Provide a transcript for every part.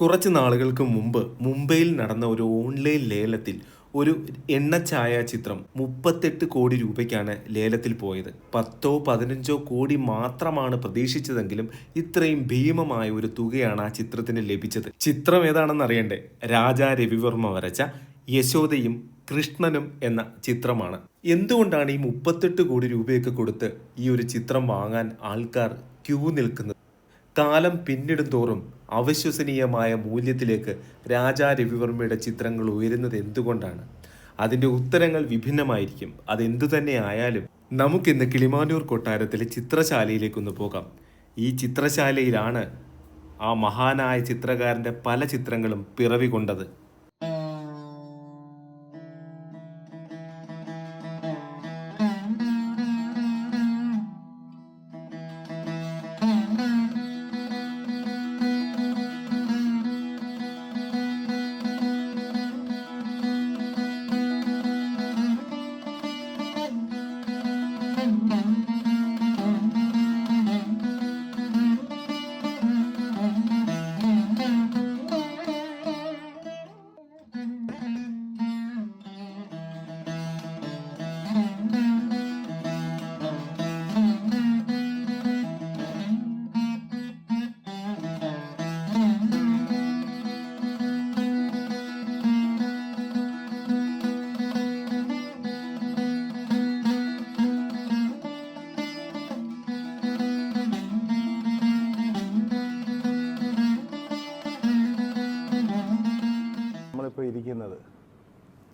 കുറച്ച് നാളുകൾക്ക് മുമ്പ് മുംബൈയിൽ നടന്ന ഒരു ഓൺലൈൻ ലേലത്തിൽ ഒരു എണ്ണ ഛായാചിത്രം 38 കോടി രൂപയ്ക്കാണ് ലേലത്തിൽ പോയത്. 10-15 കോടി മാത്രമാണ് പ്രതീക്ഷിച്ചതെങ്കിലും ഇത്രയും ഭീമമായ ഒരു തുകയാണ് ആ ചിത്രത്തിന് ലഭിച്ചത്. ചിത്രം ഏതാണെന്ന് അറിയണ്ടേ? രാജാ രവിവർമ്മ വരച്ച യശോദയും കൃഷ്ണനും എന്ന ചിത്രമാണ്. എന്തുകൊണ്ടാണ് ഈ 38 കോടി രൂപയൊക്കെ കൊടുത്ത് ഈ ഒരു ചിത്രം വാങ്ങാൻ ആൾക്കാർ ക്യൂ നിൽക്കുന്നത്? കാലം പിന്നിടും തോറും അവിശ്വസനീയമായ മൂല്യത്തിലേക്ക് രാജാ രവിവർമ്മയുടെ ചിത്രങ്ങൾ ഉയരുന്നത് എന്തുകൊണ്ടാണ്? അതിൻ്റെ ഉത്തരങ്ങൾ വിഭിന്നമായിരിക്കും. അതെന്തു തന്നെ ആയാലും നമുക്കിന്ന് കിളിമാനൂർ കൊട്ടാരത്തിലെ ചിത്രശാലയിലേക്കൊന്ന് പോകാം. ഈ ചിത്രശാലയിലാണ് ആ മഹാനായ ചിത്രകാരൻ്റെ പല ചിത്രങ്ങളും പിറവി കൊണ്ടത്. നമ്മളിപ്പോൾ ഇരിക്കുന്നത്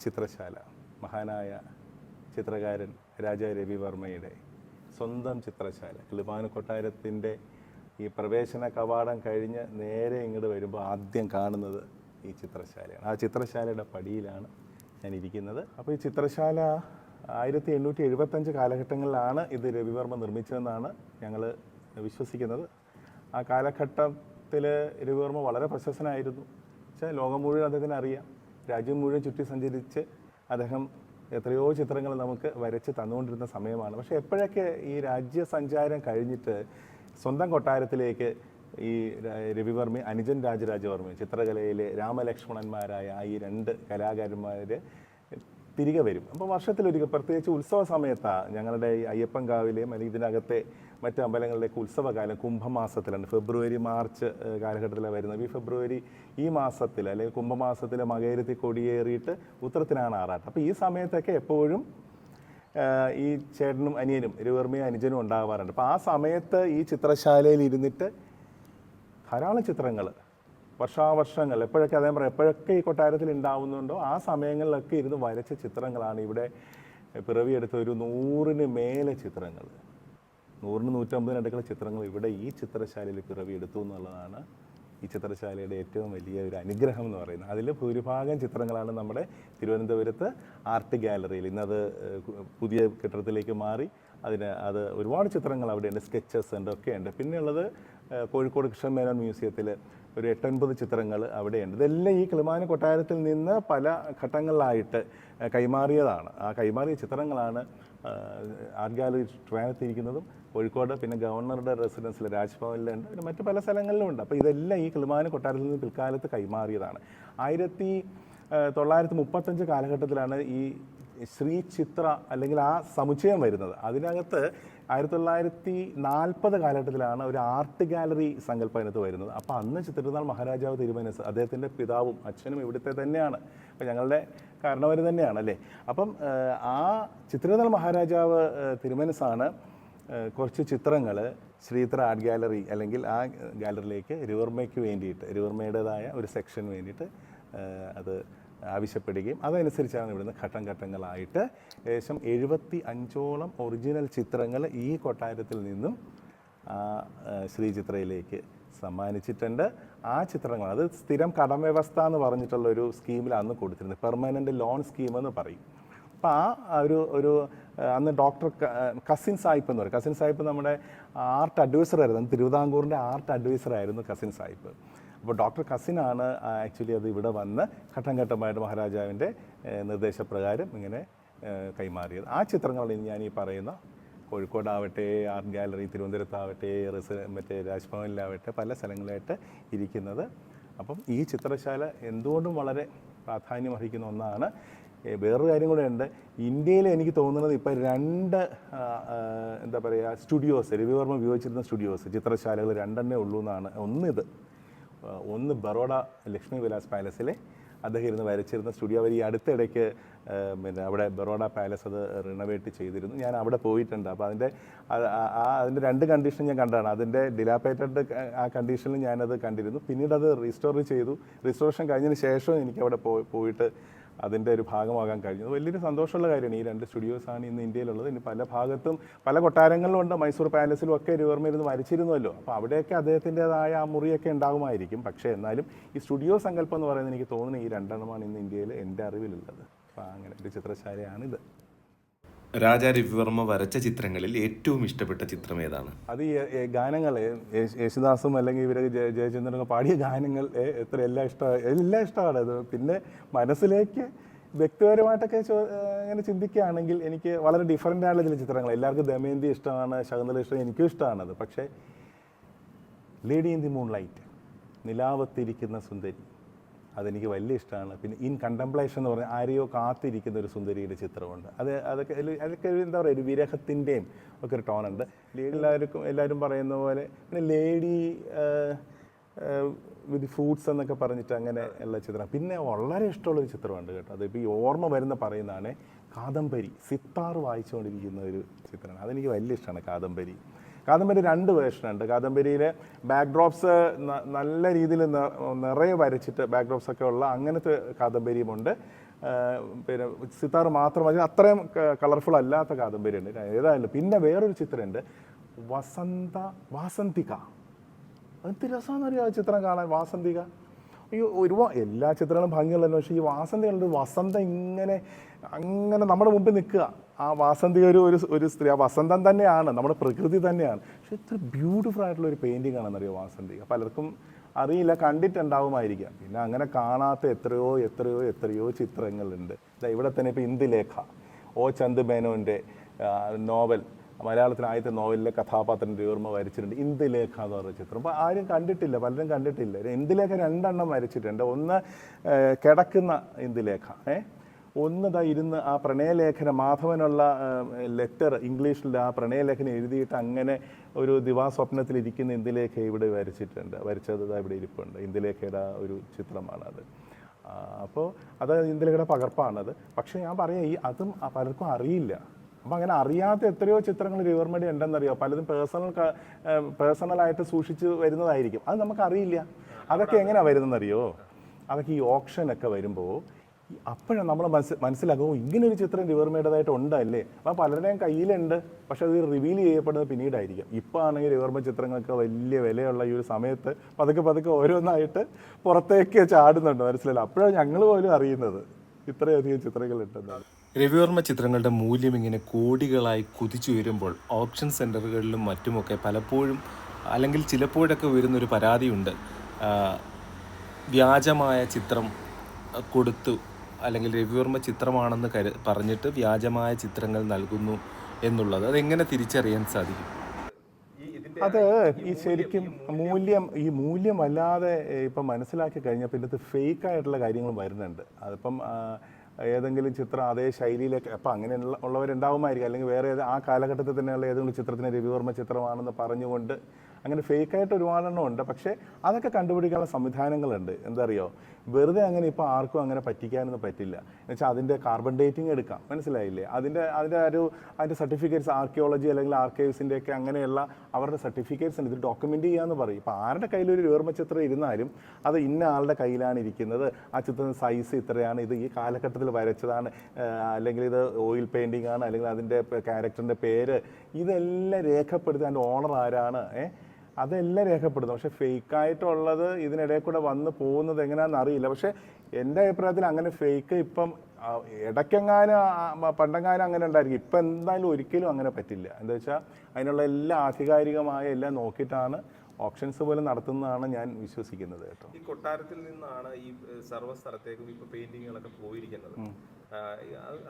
ചിത്രശാല, മഹാനായ ചിത്രകാരൻ രാജാ രവിവർമ്മയുടെ സ്വന്തം ചിത്രശാല. കിളിമാനൂർ കൊട്ടാരത്തിൻ്റെ ഈ പ്രവേശന കവാടം കഴിഞ്ഞ് നേരെ ഇങ്ങോട്ട് വരുമ്പോൾ ആദ്യം കാണുന്നത് ഈ ചിത്രശാലയാണ്. ആ ചിത്രശാലയുടെ പടിയിലാണ് ഞാൻ ഇരിക്കുന്നത്. അപ്പോൾ ഈ ചിത്രശാല 1875 കാലഘട്ടങ്ങളിലാണ് ഇത് രവിവർമ്മ നിർമ്മിച്ചതെന്നാണ് ഞങ്ങൾ വിശ്വസിക്കുന്നത്. ആ കാലഘട്ടത്തിൽ രവിവർമ്മ വളരെ പ്രശസ്തനായിരുന്നു. ലോകം മുഴുവൻ അദ്ദേഹത്തിന് അറിയാം. രാജ്യം മുഴുവൻ ചുറ്റി സഞ്ചരിച്ച് അദ്ദേഹം എത്രയോ ചിത്രങ്ങൾ നമുക്ക് വരച്ച് തന്നുകൊണ്ടിരുന്ന സമയമാണ്. പക്ഷേ എപ്പോഴൊക്കെ ഈ രാജ്യസഞ്ചാരം കഴിഞ്ഞിട്ട് സ്വന്തം കൊട്ടാരത്തിലേക്ക് ഈ രവിവർമ്മ അനുജൻ രാജരാജവർമ്മ ചിത്രകലയിലെ രാമലക്ഷ്മണന്മാരായ ഈ രണ്ട് കലാകാരന്മാർ തിരികെ വരും. അപ്പോൾ വർഷത്തിലൊരിക്കൽ, പ്രത്യേകിച്ച് ഉത്സവ സമയത്താണ് ഞങ്ങളുടെ ഈ അയ്യപ്പൻകാവിലെയും അല്ലെങ്കിൽ ഇതിനകത്തെ മറ്റ് അമ്പലങ്ങളിലേക്ക് ഉത്സവകാലം കുംഭമാസത്തിലാണ്. ഫെബ്രുവരി മാർച്ച് കാലഘട്ടത്തിലാണ് വരുന്നത്. ഈ മാസത്തിൽ അല്ലെങ്കിൽ കുംഭമാസത്തിലെ മകയിരത്തിൽ കൊടിയേറിയിട്ട് ഉത്രത്തിനാണ് ആറാട്ട്. അപ്പോൾ ഈ സമയത്തൊക്കെ എപ്പോഴും ഈ ചേട്ടനും അനിയനും രവിവർമ്മയും അനുജനും ഉണ്ടാകാറുണ്ട്. അപ്പോൾ ആ സമയത്ത് ഈ ചിത്രശാലയിൽ ഇരുന്നിട്ട് ധാരാളം ചിത്രങ്ങൾ വർഷാവർഷങ്ങൾ എപ്പോഴൊക്കെ അദ്ദേഹം പറയും എപ്പോഴൊക്കെ ഈ കൊട്ടാരത്തിൽ ഉണ്ടാവുന്നുണ്ടോ ആ സമയങ്ങളിലൊക്കെ ഇരുന്ന് വരച്ച ചിത്രങ്ങളാണ് ഇവിടെ പിറവിയെടുത്ത ഒരു 100-ന് മേലെ ചിത്രങ്ങൾ, 100-150 ചിത്രങ്ങൾ ഇവിടെ ഈ ചിത്രശാലയിൽ പിറവിയെടുത്തു എന്നുള്ളതാണ് ഈ ചിത്രശാലയുടെ ഏറ്റവും വലിയ ഒരു അനുഗ്രഹം എന്ന് പറയുന്നത്. അതിൽ ഭൂരിഭാഗം ചിത്രങ്ങളാണ് നമ്മുടെ തിരുവനന്തപുരത്ത് ആർട്ട് ഗാലറിയിൽ. ഇന്നത് പുതിയ കെട്ടിടത്തിലേക്ക് മാറി അത് ഒരുപാട് ചിത്രങ്ങൾ അവിടെയുണ്ട്, സ്കെച്ചസ് ഉണ്ട്, ഒക്കെ ഉണ്ട്. പിന്നെയുള്ളത് കോഴിക്കോട് കൃഷ്ണമേനോൻ മ്യൂസിയത്തിൽ ഒരു 8-9 ചിത്രങ്ങൾ അവിടെയുണ്ട്. ഇതെല്ലാം ഈ കിളിമാനൂർ കൊട്ടാരത്തിൽ നിന്ന് പല ഘട്ടങ്ങളിലായിട്ട് കൈമാറിയതാണ്. ആ കൈമാറിയ ചിത്രങ്ങളാണ് ആർട്ട് ഗാലറി ട്രിവാൻഡ്രത്തിരിക്കുന്നതും കോഴിക്കോട്, പിന്നെ ഗവർണറുടെ റെസിഡൻസിൽ രാജ്ഭവനിലുണ്ട്, പിന്നെ മറ്റ് പല സ്ഥലങ്ങളിലും ഉണ്ട്. അപ്പോൾ ഇതെല്ലാം ഈ കിളിമാനൂർ കൊട്ടാരത്തിൽ നിന്ന് പിൽക്കാലത്ത് കൈമാറിയതാണ്. 1935 കാലഘട്ടത്തിലാണ് ഈ ശ്രീ ചിത്ര അല്ലെങ്കിൽ ആ സമുച്ചയം വരുന്നത്. അതിനകത്ത് 1940 കാലഘട്ടത്തിലാണ് ഒരു ആർട്ട് ഗാലറി സങ്കല്പം അതിനകത്ത് വരുന്നത്. അപ്പോൾ അന്ന് തിരുനാൾ മഹാരാജാവ് തിരുമനസ്, അദ്ദേഹത്തിൻ്റെ പിതാവും അച്ഛനും ഇവിടുത്തെ തന്നെയാണ്, അപ്പോൾ ഞങ്ങളുടെ കാരണവർ തന്നെയാണ് അല്ലേ. അപ്പം ആ ചിത്രനാൾ മഹാരാജാവ് തിരുമനസാണ് കുറച്ച് ചിത്രങ്ങൾ ശ്രീത്ര ആർട്ട് ഗാലറി അല്ലെങ്കിൽ ആ ഗാലറിയിലേക്ക് രവിവർമ്മയ്ക്ക് വേണ്ടിയിട്ട്, രവിവർമ്മയുടേതായ ഒരു സെക്ഷന് വേണ്ടിയിട്ട് അത് ആവശ്യപ്പെടുകയും അതനുസരിച്ചാണ് ഇവിടുന്ന് ഘട്ടം ഘട്ടങ്ങളായിട്ട് ഏകദേശം 75ഓളം ഒറിജിനൽ ചിത്രങ്ങൾ ഈ കൊട്ടാരത്തിൽ നിന്നും ശ്രീചിത്രയിലേക്ക് സമ്മാനിച്ചിട്ടുണ്ട്. ആ ചിത്രങ്ങൾ അത് സ്ഥിരം കടംവ്യവസ്ഥ എന്ന് പറഞ്ഞിട്ടുള്ളൊരു സ്കീമിൽ അന്ന് കൊടുത്തിരുന്നത്, പെർമനൻ്റ് ലോൺ സ്കീമെന്ന് പറയും. അപ്പോൾ ആ ഒരു അന്ന് ഡോക്ടർ കസിൻ സാഹിബ് എന്ന് പറയും. കസിൻ സാഹിബ് നമ്മുടെ ആർട്ട് അഡ്വൈസറായിരുന്നു, തിരുവിതാംകൂറിൻ്റെ ആർട്ട് അഡ്വൈസറായിരുന്നു കസിൻ സാഹിബ്. അപ്പോൾ ഡോക്ടർ കസിനാണ് ആക്ച്വലി അത് ഇവിടെ വന്ന് ഘട്ടം ഘട്ടമായിട്ട് മഹാരാജാവിൻ്റെ നിർദ്ദേശപ്രകാരം ഇങ്ങനെ കൈമാറിയത്. ആ ചിത്രങ്ങളാണ് ഞാൻ ഈ പറയുന്ന കോഴിക്കോടാവട്ടെ, ആർട്ട് ഗാലറി തിരുവനന്തപുരത്താവട്ടെ, മറ്റേ രാജ്ഭവനിലാവട്ടെ, പല സ്ഥലങ്ങളായിട്ട് ഇരിക്കുന്നത്. അപ്പം ഈ ചിത്രശാല എന്തുകൊണ്ടും വളരെ പ്രാധാന്യം അർഹിക്കുന്ന ഒന്നാണ്. വേറൊരു കാര്യം കൂടെ ഉണ്ട്. ഇന്ത്യയിൽ എനിക്ക് തോന്നുന്നത് ഇപ്പോൾ 2 എന്താ പറയുക സ്റ്റുഡിയോസ്, രവിവർമ്മ ഉപയോഗിച്ചിരുന്ന സ്റ്റുഡിയോസ് ചിത്രശാലകൾ 2 ഉള്ളൂ എന്നാണ്. ഒന്ന് ബറോഡ ലക്ഷ്മി വിലാസ് പാലസിലെ അദ്ദേഹം ഇരുന്ന് വരച്ചിരുന്ന സ്റ്റുഡിയോ. അവർ ഈ അടുത്തിടയ്ക്ക് പിന്നെ അവിടെ ബറോഡ പാലസ് അത് റിനോവേറ്റ് ചെയ്തിരുന്നു. ഞാൻ അവിടെ പോയിട്ടുണ്ട്. അപ്പോൾ അതിൻ്റെ 2 കണ്ടീഷൻ ഞാൻ കണ്ടതാണ്. അതിൻ്റെ ഡിലാപ്പേറ്റഡ് ആ കണ്ടീഷനിൽ ഞാനത് കണ്ടിരുന്നു. പിന്നീട് അത് റീസ്റ്റോർ ചെയ്തു. റീസ്റ്റോറേഷൻ കഴിഞ്ഞതിന് ശേഷം എനിക്ക് അവിടെ പോയിട്ട് അതിൻ്റെ ഒരു ഭാഗമാകാൻ കഴിഞ്ഞത് വലിയൊരു സന്തോഷമുള്ള കാര്യമാണ്. ഈ 2 സ്റ്റുഡിയോസാണ് ഇന്ന് ഇന്ത്യയിലുള്ളത്. ഇനി പല ഭാഗത്തും പല കൊട്ടാരങ്ങളിലും ഉണ്ട്. മൈസൂർ പാലസിലും ഒക്കെ രവിവർമ്മ ഇരുന്ന് വരച്ചിരുന്നല്ലോ. അപ്പോൾ അവിടെയൊക്കെ അദ്ദേഹത്തിൻ്റെതായ ആ മുറിയൊക്കെ ഉണ്ടാകുമായിരിക്കും. പക്ഷേ എന്നാലും ഈ സ്റ്റുഡിയോ സങ്കല്പം എന്ന് പറയുന്നത് എനിക്ക് തോന്നുന്നു ഈ 2 ഇന്ന് ഇന്ത്യയിൽ എൻ്റെ അറിവിലുള്ളത്. അപ്പോൾ അങ്ങനെ ഒരു ചിത്രശാലയാണിത്. രാജാ രവിവർമ്മ വരച്ച ചിത്രങ്ങളിൽ ഏറ്റവും ഇഷ്ടപ്പെട്ട ചിത്രം ഏതാണ്? അത് ഈ ഗാനങ്ങൾ യേശുദാസും അല്ലെങ്കിൽ ഇവർ ജയചന്ദ്രനൊക്കെ പാടിയ ഗാനങ്ങൾ എല്ലാം ഇഷ്ടമാണ്. അത് പിന്നെ മനസ്സിലേക്ക് വ്യക്തിപരമായിട്ടൊക്കെ അങ്ങനെ ചിന്തിക്കുകയാണെങ്കിൽ എനിക്ക് വളരെ ഡിഫറൻ്റ് ആയിട്ടുള്ള ചില ചിത്രങ്ങൾ. എല്ലാവർക്കും ദമയന്തി ഇഷ്ടമാണ്, ശകുന്തള ഇഷ്ടം, എനിക്കും ഇഷ്ടമാണത്. പക്ഷേ lady in the moonlight, നിലാവത്തിരിക്കുന്ന സുന്ദരി, അതെനിക്ക് വലിയ ഇഷ്ടമാണ്. പിന്നെ ഇൻ കണ്ടംപ്ലേഷൻ എന്ന് പറഞ്ഞാൽ ആരെയോ കാത്തിരിക്കുന്ന ഒരു സുന്ദരിയുടെ ചിത്രമുണ്ട്. അതൊക്കെ എന്താ പറയുക, ഒരു വിരഹത്തിൻ്റെയും ഒക്കെ ഒരു ടോണുണ്ട്. എല്ലാവരും പറയുന്ന പോലെ. പിന്നെ ലേഡി വിത്ത് ഫ്രൂട്ട്സ് എന്നൊക്കെ പറഞ്ഞിട്ട് അങ്ങനെ ഉള്ള ചിത്രം. പിന്നെ വളരെ ഇഷ്ടമുള്ളൊരു ചിത്രമുണ്ട് കേട്ടോ. അതിപ്പോൾ ഈ ഓർമ്മ വരുന്ന പറയുന്നതാണ് കാദംബരി. സിത്താർ വായിച്ചുകൊണ്ടിരിക്കുന്ന ഒരു ചിത്രമാണ്. അതെനിക്ക് വലിയ ഇഷ്ടമാണ് കാദംബരി. 2 വേർഷനുണ്ട്. കാദംബരിയിലെ ബാക്ക്ഡ്രോപ്സ് നല്ല രീതിയിൽ നിറയെ വരച്ചിട്ട് ബാക്ക്ഡ്രോപ്സ് ഒക്കെ ഉള്ള അങ്ങനത്തെ കാദംബരിയുമുണ്ട്. പിന്നെ സിത്താർ മാത്രം അത്രയും കളർഫുൾ അല്ലാത്ത കാദംബരിയുണ്ട്. ഏതായാലും പിന്നെ വേറൊരു ചിത്രമുണ്ട്, വാസന്തിക. എന്ത് രസമാണെന്നറിയാം ആ ചിത്രം കാണാൻ. വാസന്തിക ഒരുപാട് എല്ലാ ചിത്രങ്ങളും ഭംഗിയുള്ളല്ലോ. പക്ഷേ ഈ വാസന്തികളുടെ വസന്തം അങ്ങനെ നമ്മുടെ മുമ്പിൽ നിൽക്കുക. ആ വാസന്തി ഒരു സ്ത്രീ, ആ വസന്തം തന്നെയാണ്, നമ്മുടെ പ്രകൃതി തന്നെയാണ്. പക്ഷെ ഇത്ര ബ്യൂട്ടിഫുൾ ആയിട്ടുള്ള ഒരു പെയിൻറ്റിംഗ് ആണെന്നറിയോ വാസന്തിക. പലർക്കും അറിയില്ല, കണ്ടിട്ടുണ്ടാവുമായിരിക്കാം. പിന്നെ അങ്ങനെ കാണാത്ത എത്രയോ ചിത്രങ്ങളുണ്ട്. ഇവിടെ തന്നെ ഇപ്പോൾ ഇന്ദുലേഖ, ഒ ചന്ദ് മേനോൻ്റെ നോവൽ, മലയാളത്തിൽ ആദ്യത്തെ നോവലിലെ കഥാപാത്രം രവിവർമ്മ വരച്ചിട്ടുണ്ട്. ഇന്ദുലേഖ എന്ന് പറഞ്ഞ ചിത്രം. അപ്പോൾ ആരും കണ്ടിട്ടില്ല, പലരും കണ്ടിട്ടില്ല. ഇന്ദുലേഖ 2 വരച്ചിട്ടുണ്ട്. ഒന്ന് കിടക്കുന്ന ഇന്ദുലേഖ, ഒന്ന് ഇരുന്ന് ആ പ്രണയലേഖനം, മാധവനുള്ള ലെറ്റർ ഇംഗ്ലീഷിൽ ആ പ്രണയലേഖനം എഴുതിയിട്ട് അങ്ങനെ ഒരു ദിവാസ്വപ്നത്തിലിരിക്കുന്ന ഇന്ദുലേഖ ഇവിടെ വരച്ചത് ഇവിടെ ഇരിപ്പുണ്ട്. ഇന്ദുലേഖയുടെ ഒരു ചിത്രമാണത്. അപ്പോൾ അത് ഇന്ദുലേഖയുടെ പകർപ്പാണത്. പക്ഷേ ഞാൻ പറയാം, അതും പലർക്കും അറിയില്ല. അപ്പം അങ്ങനെ അറിയാത്ത എത്രയോ ചിത്രങ്ങൾ രവിവർമ്മയുടെ ഉണ്ടെന്നറിയോ. പലതും പേഴ്സണലായിട്ട് സൂക്ഷിച്ച് വരുന്നതായിരിക്കും. അത് നമുക്കറിയില്ല. അതൊക്കെ എങ്ങനെയാണ് വരുന്നതെന്നറിയോ. അതൊക്കെ ഈ ഓപ്ഷനൊക്കെ വരുമ്പോൾ അപ്പോഴാണ് നമ്മൾ മനസ്സിലാക്കും, ഇങ്ങനൊരു ചിത്രം രവിവർമ്മയുടേതായിട്ട് ഉണ്ടല്ലേ. അപ്പോൾ പലരുടെയും കയ്യിലുണ്ട്, പക്ഷെ അത് റിവീൽ ചെയ്യപ്പെടുന്നത് പിന്നീടായിരിക്കും. ഇപ്പോൾ ആണെങ്കിൽ രവിവർമ്മ ചിത്രങ്ങൾക്ക് വലിയ വിലയുള്ള ഈ ഒരു സമയത്ത് പതുക്കെ ഓരോന്നായിട്ട് പുറത്തേക്ക് ചാടുന്നുണ്ട്, മനസ്സിലായില്ല. അപ്പോഴാണ് ഞങ്ങൾ പോലും അറിയുന്നത് ഇത്രയധികം ചിത്രങ്ങളുണ്ടെന്നാണ്. രവിവർമ്മ ചിത്രങ്ങളുടെ മൂല്യം ഇങ്ങനെ കോടികളായി കുതിച്ചുയരുമ്പോൾ ഓപ്ഷൻ സെൻറ്ററുകളിലും മറ്റുമൊക്കെ പലപ്പോഴും അല്ലെങ്കിൽ ചിലപ്പോഴൊക്കെ വരുന്നൊരു പരാതിയുണ്ട്. വ്യാജമായ ചിത്രം കൊടുത്തു അല്ലെങ്കിൽ രവിവർമ്മ ചിത്രമാണെന്ന് പറഞ്ഞിട്ട് വ്യാജമായ ചിത്രങ്ങൾ നൽകുന്നു എന്നുള്ളത്. അതെങ്ങനെ തിരിച്ചറിയാൻ സാധിക്കും? അത് ഈ ശരിക്കും മൂല്യം വല്ലാതെ ഇപ്പം മനസ്സിലാക്കി കഴിഞ്ഞാൽ പിന്നെ ഇത് ഫേക്ക് ആയിട്ടുള്ള കാര്യങ്ങൾ വരുന്നുണ്ട്. അതിപ്പം ഏതെങ്കിലും ചിത്രം അതേ ശൈലിയിലേക്ക് അപ്പം അങ്ങനെ ഉള്ളവരുണ്ടാവുമായിരിക്കും. അല്ലെങ്കിൽ വേറെ ആ കാലഘട്ടത്തിൽ തന്നെയുള്ള ഏതെങ്കിലും ചിത്രത്തിന് രവിവർമ്മ ചിത്രമാണെന്ന് പറഞ്ഞുകൊണ്ട് അങ്ങനെ ഫേക്കായിട്ട് ഒരുപാടെണ്ണം ഉണ്ട്. പക്ഷേ അതൊക്കെ കണ്ടുപിടിക്കാനുള്ള സംവിധാനങ്ങളുണ്ട്. എന്താ അറിയോ, വെറുതെ അങ്ങനെ ഇപ്പോൾ ആർക്കും അങ്ങനെ പറ്റിക്കാനൊന്നും പറ്റില്ല. എന്നുവെച്ചാൽ അതിൻ്റെ കാർബൺ ഡേറ്റിംഗ് എടുക്കാം, മനസ്സിലായില്ലേ. അതിൻ്റെ സർട്ടിഫിക്കറ്റ്സ്, ആർക്കിയോളജി അല്ലെങ്കിൽ ആർക്കൈവ്സിൻ്റെ ഒക്കെ അങ്ങനെയുള്ള അവരുടെ സർട്ടിഫിക്കറ്റ്സ് ഉണ്ട്. ഇത് ഡോക്യുമെൻ്റ് ചെയ്യാമെന്ന് പറയും. ഇപ്പോൾ ആരുടെ കയ്യിലൊരു രവിവർമ്മ ചിത്രം ഇരുന്നാലും അത് ഇന്ന ആളുടെ കയ്യിലാണ് ഇരിക്കുന്നത്, ആ ചിത്രത്തിൻ്റെ സൈസ് ഇത്രയാണ്, ഇത് ഈ കാലഘട്ടത്തിൽ വരച്ചതാണ്, അല്ലെങ്കിൽ ഇത് ഓയിൽ പെയിൻറ്റിംഗ് ആണ്, അല്ലെങ്കിൽ അതിൻ്റെ ക്യാരക്ടറിൻ്റെ പേര്, ഇതെല്ലാം രേഖപ്പെടുത്തി അതിൻ്റെ ഓണർ ആരാണ്, അതെല്ലാം രേഖപ്പെടുത്തും. പക്ഷേ ഫേക്കായിട്ടുള്ളത് ഇതിനിടയിൽ കൂടെ വന്ന് പോകുന്നത് എങ്ങനെയാണെന്ന് അറിയില്ല. പക്ഷേ എൻ്റെ അഭിപ്രായത്തിൽ അങ്ങനെ ഫേക്ക് ഇപ്പം പണ്ടെങ്ങാനും അങ്ങനെ ഉണ്ടായിരിക്കും. ഇപ്പം എന്തായാലും ഒരിക്കലും അങ്ങനെ പറ്റില്ല. എന്താ വെച്ചാൽ അതിനുള്ള എല്ലാ ആധികാരികമായ എല്ലാം നോക്കിയിട്ടാണ് ഓപ്ഷൻസ് പോലും നടത്തുന്നതാണ് ഞാൻ വിശ്വസിക്കുന്നത് കേട്ടോ. ഈ കൊട്ടാരത്തിൽ നിന്നാണ് ഈ സർവ്വ സ്ഥലത്തേക്കും ഇപ്പോൾ പെയിന്റിങ്ങുകളൊക്കെ പോയിരിക്കുന്നത്.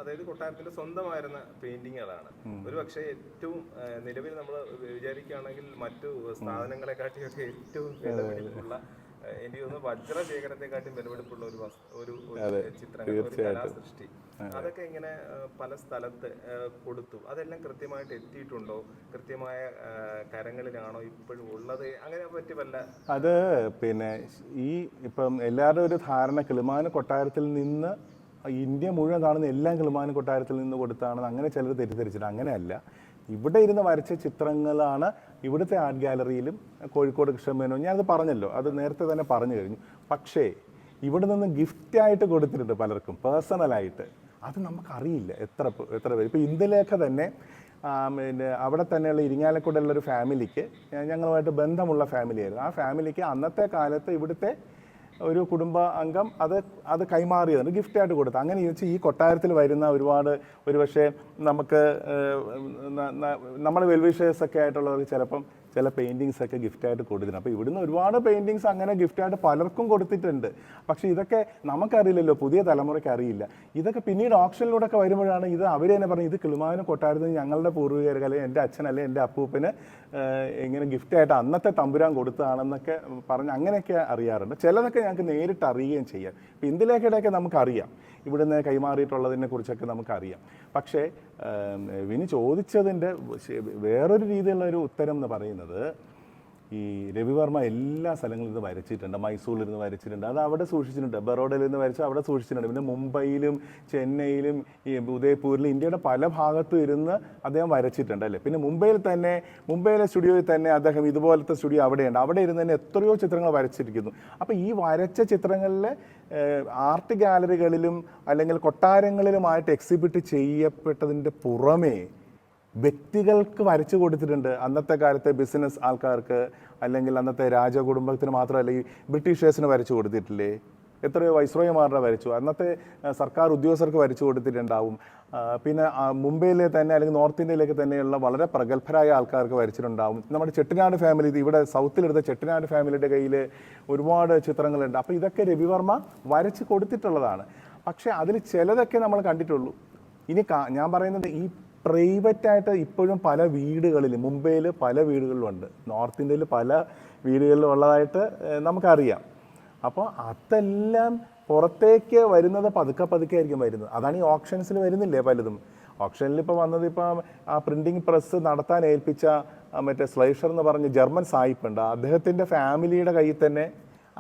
അതായത് കൊട്ടാരത്തിന്റെ സ്വന്തമായിരുന്ന പെയിന്റിങ്ങുകളാണ്. ഒരു പക്ഷേ ഏറ്റവും നിലവിൽ നമ്മൾ വിചാരിക്കുകയാണെങ്കിൽ മറ്റു സ്ഥാപനങ്ങളെക്കാട്ടിയൊക്കെ ഏറ്റവും വിലപിടിപ്പുള്ള എനിക്ക് തോന്നുന്നു വജ്രശേഖരത്തെക്കാട്ടും വിലപിടിപ്പുള്ള ഒരു ചിത്രങ്ങൾ, ഒരു കലാസൃഷ്ടി, അതൊക്കെ ഇങ്ങനെ പല സ്ഥലത്ത് കൊടുത്തു. അതെല്ലാം കൃത്യമായിട്ട് എത്തിയിട്ടുണ്ടോ? കൃത്യമായ കരങ്ങളിലാണോ ഇപ്പോഴും ഉള്ളത്? അങ്ങനെ പറ്റി വല്ല അത് പിന്നെ ഇപ്പം എല്ലാവരുടെ ഒരു ധാരണ കിളിമാനു കൊട്ടാരത്തിൽ നിന്ന് ഇന്ത്യ മുഴുവൻ കാണുന്ന എല്ലാം കിളിമാനു കൊട്ടാരത്തിൽ നിന്ന് കൊടുത്താണെന്ന് അങ്ങനെ ചിലർ തെറ്റിദ്ധരിച്ചിട്ട്. അങ്ങനെയല്ല. ഇവിടെ ഇരുന്ന് വരച്ച ചിത്രങ്ങളാണ് ഇവിടുത്തെ ആർട്ട് ഗാലറിയിലും കോഴിക്കോട് കൃഷ്ണമേനോൻ, ഞാനത് പറഞ്ഞല്ലോ, അത് നേരത്തെ തന്നെ പറഞ്ഞു കഴിഞ്ഞു. പക്ഷേ ഇവിടെ നിന്ന് ഗിഫ്റ്റായിട്ട് കൊടുത്തിട്ടുണ്ട് പലർക്കും, പേഴ്സണലായിട്ട്. അത് നമുക്കറിയില്ല എത്ര പേര്. ഇപ്പോൾ ഇന്ദുലേഖ തന്നെ പിന്നെ അവിടെ തന്നെയുള്ള ഇരിങ്ങാലക്കുടയുള്ള ഒരു ഫാമിലിക്ക്, ഞങ്ങളുമായിട്ട് ബന്ധമുള്ള ഫാമിലിയായിരുന്നു. ആ ഫാമിലിക്ക് അന്നത്തെ കാലത്ത് ഇവിടുത്തെ ഒരു കുടുംബ അംഗം അത് കൈമാറിയതാണ്, ഗിഫ്റ്റായിട്ട് കൊടുത്തു. അങ്ങനെ ചോദിച്ചാൽ ഈ കൊട്ടാരത്തിൽ വരുന്ന ഒരുപാട്, ഒരുപക്ഷെ നമുക്ക് നമ്മുടെ വെൽവിഷേഴ്സൊക്കെ ആയിട്ടുള്ളവർ ചിലപ്പം ചില പെയിൻറ്റിങ്സ് ഒക്കെ ഗിഫ്റ്റായിട്ട് കൊടുത്തിട്ടുണ്ട്. അപ്പോൾ ഇവിടുന്ന് ഒരുപാട് പെയിൻറ്റിങ്സ് അങ്ങനെ ഗിഫ്റ്റായിട്ട് പലർക്കും കൊടുത്തിട്ടുണ്ട്. പക്ഷേ ഇതൊക്കെ നമുക്കറിയില്ലല്ലോ, പുതിയ തലമുറയ്ക്ക് അറിയില്ല. ഇതൊക്കെ പിന്നീട് ഓപ്ഷനിലൂടെ ഒക്കെ വരുമ്പോഴാണ് ഇത് അവർ തന്നെ പറഞ്ഞു, ഇത് കിളിമാനു കൊട്ടാരത്തിൽ ഞങ്ങളുടെ പൂർവികർക്ക്, അല്ലെങ്കിൽ എൻ്റെ അച്ഛൻ അല്ലെങ്കിൽ എൻ്റെ അപ്പൂപ്പന് ഇങ്ങനെ ഗിഫ്റ്റായിട്ട് അന്നത്തെ തമ്പുരാൻ കൊടുത്തതാണെന്നൊക്കെ പറഞ്ഞ് അങ്ങനെയൊക്കെ അറിയാറുണ്ട്. ചിലതൊക്കെ ഞങ്ങൾക്ക് നേരിട്ട് അറിയുകയും ചെയ്യാം. ഇപ്പോൾ ഇന്ദുലേഖയുടെയൊക്കെ നമുക്കറിയാം, ഇവിടുന്ന് കൈമാറിയിട്ടുള്ളതിനെ കുറിച്ചൊക്കെ നമുക്കറിയാം. പക്ഷേ വിനി ചോദിച്ചതിൻ്റെ വേറൊരു രീതിയിലുള്ള ഒരു ഉത്തരം എന്ന് പറയുന്നത്, ഈ രവിവർമ്മ എല്ലാ സ്ഥലങ്ങളിൽ നിന്ന് വരച്ചിട്ടുണ്ട്. മൈസൂരിൽ നിന്ന് വരച്ചിട്ടുണ്ട്, അത് അവിടെ സൂക്ഷിച്ചിട്ടുണ്ട്. ബറോഡയിൽ നിന്ന് വരച്ച് അവിടെ സൂക്ഷിച്ചിട്ടുണ്ട്. പിന്നെ മുംബൈയിലും ചെന്നൈയിലും ഈ ഉദയ്പൂരിലും ഇന്ത്യയുടെ പല ഭാഗത്തും ഇരുന്ന് അദ്ദേഹം വരച്ചിട്ടുണ്ട് അല്ലേ. പിന്നെ മുംബൈയിലെ സ്റ്റുഡിയോയിൽ തന്നെ അദ്ദേഹം ഇതുപോലത്തെ സ്റ്റുഡിയോ അവിടെയുണ്ട്. അവിടെ ഇരുന്ന് തന്നെ എത്രയോ ചിത്രങ്ങൾ വരച്ചിരിക്കുന്നു. അപ്പോൾ ഈ വരച്ച ചിത്രങ്ങളിൽ ആർട്ട് ഗാലറികളിലും അല്ലെങ്കിൽ കൊട്ടാരങ്ങളിലുമായിട്ട് എക്സിബിറ്റ് ചെയ്യപ്പെട്ടതിൻ്റെ പുറമേ വ്യക്തികൾക്ക് വരച്ചു കൊടുത്തിട്ടുണ്ട്. അന്നത്തെ കാലത്തെ ബിസിനസ് ആൾക്കാർക്ക്, അല്ലെങ്കിൽ അന്നത്തെ രാജകുടുംബത്തിന് മാത്രമല്ല, ഈ ബ്രിട്ടീഷേഴ്സിന് വരച്ചു കൊടുത്തിട്ടില്ലേ? എത്രയോ വൈസ്രോയിമാരുടെ വരച്ചു, അന്നത്തെ സർക്കാർ ഉദ്യോഗസ്ഥർക്ക് വരച്ചു കൊടുത്തിട്ടുണ്ടാവും. പിന്നെ മുംബൈയിലെ തന്നെ അല്ലെങ്കിൽ നോർത്ത് ഇന്ത്യയിലേക്ക് തന്നെയുള്ള വളരെ പ്രഗത്ഭരായ ആൾക്കാർക്ക് വരച്ചിട്ടുണ്ടാവും. നമ്മുടെ ചെട്ടിനാട് ഫാമിലി, ഇവിടെ സൗത്തിലെടുത്ത ചെട്ടിനാട് ഫാമിലിയുടെ കയ്യിൽ ഒരുപാട് ചിത്രങ്ങളുണ്ട്. അപ്പോൾ ഇതൊക്കെ രവിവർമ്മ വരച്ച് കൊടുത്തിട്ടുള്ളതാണ്. പക്ഷേ അതിൽ ചിലതൊക്കെ നമ്മൾ കണ്ടിട്ടുള്ളൂ. ഇനി ഞാൻ പറയുന്നത്, ഈ പ്രൈവറ്റായിട്ട് ഇപ്പോഴും പല വീടുകളിലും, മുംബൈയിൽ പല വീടുകളിലുണ്ട്, നോർത്ത് ഇന്ത്യയിൽ പല വീടുകളിലും ഉള്ളതായിട്ട് നമുക്കറിയാം. അപ്പോൾ അതെല്ലാം പുറത്തേക്ക് വരുന്നത് പതുക്കെ ആയിരിക്കും വരുന്നത്. അതാണ് ഈ ഓപ്ഷൻസിൽ വരുന്നില്ലേ പലതും. ഓപ്ഷനിൽ ഇപ്പോൾ വന്നത്, ഇപ്പം ആ പ്രിൻറ്റിങ് പ്രസ് നടത്താൻ ഏൽപ്പിച്ച മറ്റേ സ്ലൈഷർ എന്ന് പറഞ്ഞ ജർമ്മൻ സായിപ്പുണ്ട്, അദ്ദേഹത്തിൻ്റെ ഫാമിലിയുടെ കയ്യിൽ തന്നെ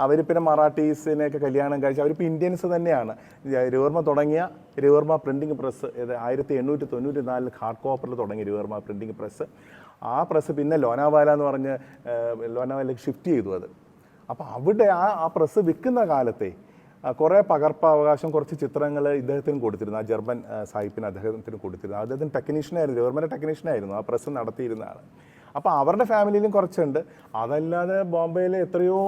അവർ പിന്നെ മറാഠീസിനെയൊക്കെ കല്യാണം കഴിച്ച് അവരിപ്പോൾ ഇന്ത്യൻസ് തന്നെയാണ്. രവിവർമ്മ തുടങ്ങിയ രവിവർമ്മ പ്രിൻറ്റിങ് പ്രസ് 1894 ഹാർഡ് കോപ്പറിൽ തുടങ്ങിയ രവിവർമ്മ പ്രിൻറ്റിങ് പ്രസ്. ആ പ്രസ് പിന്നെ ലോനാവാല എന്ന് പറഞ്ഞ് ലോനാവാലയ്ക്ക് ഷിഫ്റ്റ് ചെയ്തു അത്. അപ്പോൾ അവിടെ ആ പ്രസ് വിൽക്കുന്ന കാലത്തെ കുറേ പകർപ്പവകാശം, കുറച്ച് ചിത്രങ്ങൾ ഇദ്ദേഹത്തിന് കൊടുത്തിരുന്നു. ആ ജർമ്മൻ സാഹിബിന് അദ്ദേഹത്തിന് കൊടുത്തിരുന്നു. അദ്ദേഹത്തിന് ടെക്നീഷ്യനായിരുന്നു, ഗവൺമെൻറ് ടെക്നീഷ്യനായിരുന്നു, ആ പ്രസ് നടത്തിയിരുന്ന ആൾ. അപ്പോൾ അവരുടെ ഫാമിലിയിലും കുറച്ചുണ്ട്. അതല്ലാതെ ബോംബെയിലെ എത്രയോ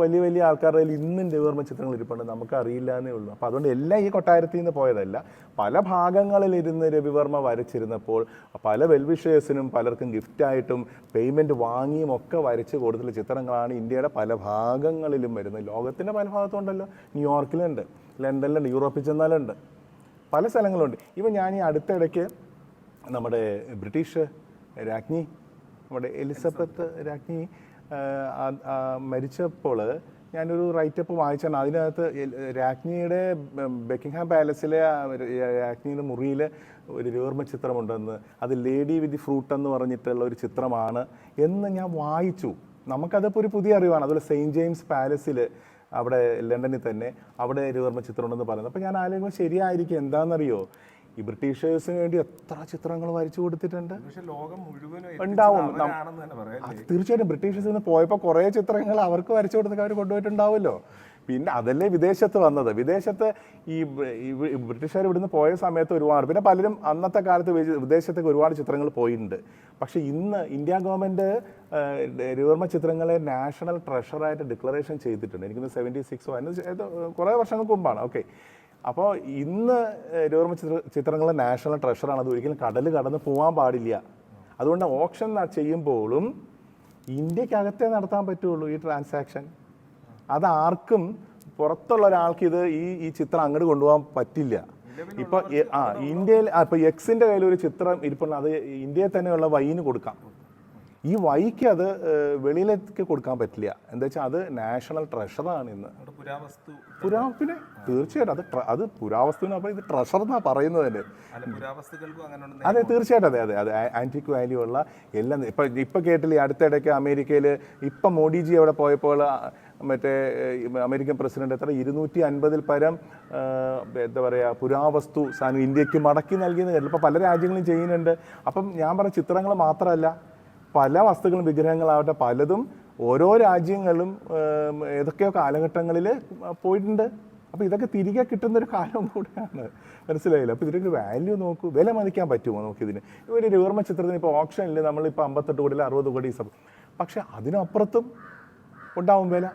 വലിയ ആൾക്കാരുടെ കയ്യിൽ ഇന്നും രവിവർമ്മ ചിത്രങ്ങൾ ഇരിപ്പുണ്ട്, നമുക്ക് അറിയില്ല എന്നേ ഉള്ളൂ. അപ്പോൾ അതുകൊണ്ട് എല്ലാം ഈ കൊട്ടാരത്തിൽ നിന്ന് പോയതല്ല. പല ഭാഗങ്ങളിലിരുന്ന് രവിവർമ്മ വരച്ചിരുന്നപ്പോൾ പല വെൽവിഷേഴ്സിനും പലർക്കും ഗിഫ്റ്റായിട്ടും പേയ്മെൻറ്റ് വാങ്ങിയും ഒക്കെ വരച്ച് കൊടുത്തുള്ള ചിത്രങ്ങളാണ് ഇന്ത്യയുടെ പല ഭാഗങ്ങളിലും വരുന്നത്. ലോകത്തിൻ്റെ പല ഭാഗത്തുണ്ടല്ലോ, ന്യൂയോർക്കിലുണ്ട്, ലണ്ടനിലുണ്ട്, യൂറോപ്പിൽ ചെന്നാലുണ്ട്, പല സ്ഥലങ്ങളുണ്ട്. ഇപ്പം ഞാൻ ഈ അടുത്തിടയ്ക്ക് നമ്മുടെ ബ്രിട്ടീഷ് രാജ്ഞി, നമ്മുടെ എലിസബത്ത് രാജ്ഞി മരിച്ചപ്പോൾ ഞാനൊരു റൈറ്റപ്പ് വായിച്ചാണ്. അതിനകത്ത് രാജ്ഞിയുടെ ബക്കിംഗ്ഹാം പാലസിലെ രാജ്ഞിയുടെ മുറിയിൽ ഒരു രവിവർമ്മ ചിത്രമുണ്ടെന്ന്, അത് ലേഡി വിത്ത് ദി ഫ്രൂട്ട് എന്ന് പറഞ്ഞിട്ടുള്ള ഒരു ചിത്രമാണ് എന്ന് ഞാൻ വായിച്ചു. നമുക്കതിപ്പോൾ ഒരു പുതിയ അറിവാണ്. അതുപോലെ സെയിൻറ്റ് ജെയിംസ് പാലസിൽ അവിടെ ലണ്ടനിൽ തന്നെ അവിടെ രവിവർമ്മ ചിത്രമുണ്ടെന്ന് പറയുന്നത്. അപ്പോൾ ഞാൻ ആലോചിക്കുമ്പോൾ ശരിയായിരിക്കും. എന്താണെന്നറിയോ, ഈ ബ്രിട്ടീഷേഴ്സിന് വേണ്ടി എത്ര ചിത്രങ്ങൾ വരച്ചു കൊടുത്തിട്ടുണ്ട് ഉണ്ടാവും. തീർച്ചയായിട്ടും ബ്രിട്ടീഷേഴ്സിൽ നിന്ന് പോയപ്പോൾ കുറേ ചിത്രങ്ങൾ അവർക്ക് വരച്ചു കൊടുത്തൊക്കെ അവർ കൊണ്ടുപോയിട്ടുണ്ടാവുമല്ലോ. പിന്നെ അതല്ലേ വിദേശത്ത് വന്നത്. വിദേശത്ത് ഈ ബ്രിട്ടീഷുകാർ ഇവിടുന്ന് പോയ സമയത്ത് ഒരുപാട്, പിന്നെ പലരും അന്നത്തെ കാലത്ത് വിദേശത്തേക്ക് ഒരുപാട് ചിത്രങ്ങൾ പോയിട്ടുണ്ട്. പക്ഷേ ഇന്ന് ഇന്ത്യ ഗവൺമെൻറ് രവിവർമ്മ ചിത്രങ്ങളെ നാഷണൽ ട്രഷറായിട്ട് ഡിക്ലറേഷൻ ചെയ്തിട്ടുണ്ട്. എനിക്കൊന്ന് 76 അതിന് കുറേ വർഷങ്ങൾക്ക് മുമ്പാണ്. ഓക്കെ, അപ്പോൾ ഇന്ന് രവിവർമ്മ ചിത്രങ്ങൾ നാഷണൽ ട്രഷറാണ്. അത് ഒരിക്കലും കടൽ കടന്ന് പോകാൻ പാടില്ല. അതുകൊണ്ട് ഓപ്ഷൻ ചെയ്യുമ്പോഴും ഇന്ത്യക്കകത്തേ നടത്താൻ പറ്റുള്ളൂ ഈ ട്രാൻസാക്ഷൻ. അതാർക്കും പുറത്തുള്ള ഒരാൾക്ക് ഈ ചിത്രം അങ്ങോട്ട് കൊണ്ടുപോകാൻ പറ്റില്ല. ഇപ്പോൾ ഇന്ത്യയിൽ ഇപ്പോൾ എക്സിൻ്റെ കയ്യിൽ ഒരു ചിത്രം ഇരിപ്പുണ്ട്, അത് ഇന്ത്യയിൽ തന്നെയുള്ള വൈന് കൊടുക്കാം. ഈ വഴിക്ക് അത് വെളിയിലേക്ക് കൊടുക്കാൻ പറ്റില്ല. എന്താ വെച്ചാൽ അത് നാഷണൽ ട്രഷറാണ് ഇന്ന്. പിന്നെ തീർച്ചയായിട്ടും അത് പുരാവസ്തു അപ്പോൾ ഇത് ട്രഷർ എന്നാണ് പറയുന്നത് തന്നെ. അതെ തീർച്ചയായിട്ടും അതെ ആൻറ്റിക് വാല്യൂ ഉള്ള എല്ലാം. ഇപ്പം കേട്ടില്ലേ അടുത്തിടയ്ക്ക് അമേരിക്കയിൽ ഇപ്പം മോഡിജി അവിടെ പോയപ്പോൾ മറ്റേ അമേരിക്കൻ പ്രസിഡന്റ് എത്ര 250 പരം എന്താ പറയുക പുരാവസ്തു സാധനം ഇന്ത്യക്ക് മടക്കി നൽകിയെന്ന് കേട്ടില്ല. ഇപ്പോൾ പല രാജ്യങ്ങളും ചെയ്യുന്നുണ്ട്. അപ്പം ഞാൻ പറഞ്ഞ ചിത്രങ്ങൾ മാത്രമല്ല, പല വസ്തുക്കളും വിഗ്രഹങ്ങളാവട്ടെ പലതും ഓരോ രാജ്യങ്ങളും ഏതൊക്കെയോ കാലഘട്ടങ്ങളിൽ പോയിട്ടുണ്ട്. അപ്പോൾ ഇതൊക്കെ തിരികെ കിട്ടുന്നൊരു കാലം കൂടെയാണ്, മനസ്സിലായില്ല? അപ്പോൾ ഇതിൻ്റെ വാല്യൂ നോക്കൂ, വില മതിക്കാൻ പറ്റുമോ നമുക്കിതിന്? ഒരു രൂപ ചിത്രത്തിന് ഇപ്പോൾ ഓപ്ഷനിൽ നമ്മളിപ്പോൾ 58 കോടി 60 കോടി പക്ഷെ അതിനപ്പുറത്തും ഉണ്ടാവും വില.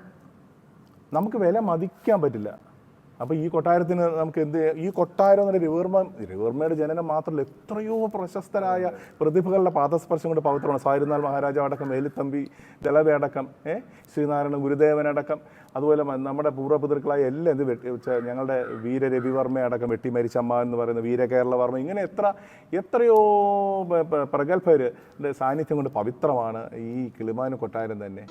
നമുക്ക് വില മതിക്കാൻ പറ്റില്ല. അപ്പോൾ ഈ കൊട്ടാരത്തിന് നമുക്ക് ഈ കൊട്ടാരം എന്ന് പറയുന്ന രവിവർമ്മയുടെ ജനനം മാത്രമല്ല, എത്രയോ പ്രശസ്തരായ പ്രതിഭകളുടെ പാദസ്പർശം കൊണ്ട് പവിത്രമാണ്. സായിരുന്നാൾ മഹാരാജാവ് അടക്കം, വേലുത്തമ്പി ദളവ അടക്കം, ശ്രീനാരായണ ഗുരുദേവനടക്കം, അതുപോലെ നമ്മുടെ പൂർവ്വപിതൃക്കളായ എല്ലാം ഞങ്ങളുടെ രവിവർമ്മ അടക്കം, വെട്ടിമരിച്ചമ്മ എന്ന് പറയുന്ന വീരകേരളവർമ്മ, ഇങ്ങനെ എത്രയോ പ്രഗത്ഭരുടെ സാന്നിധ്യം കൊണ്ട് പവിത്രമാണ് ഈ കിളിമാനൂർ കൊട്ടാരം തന്നെ.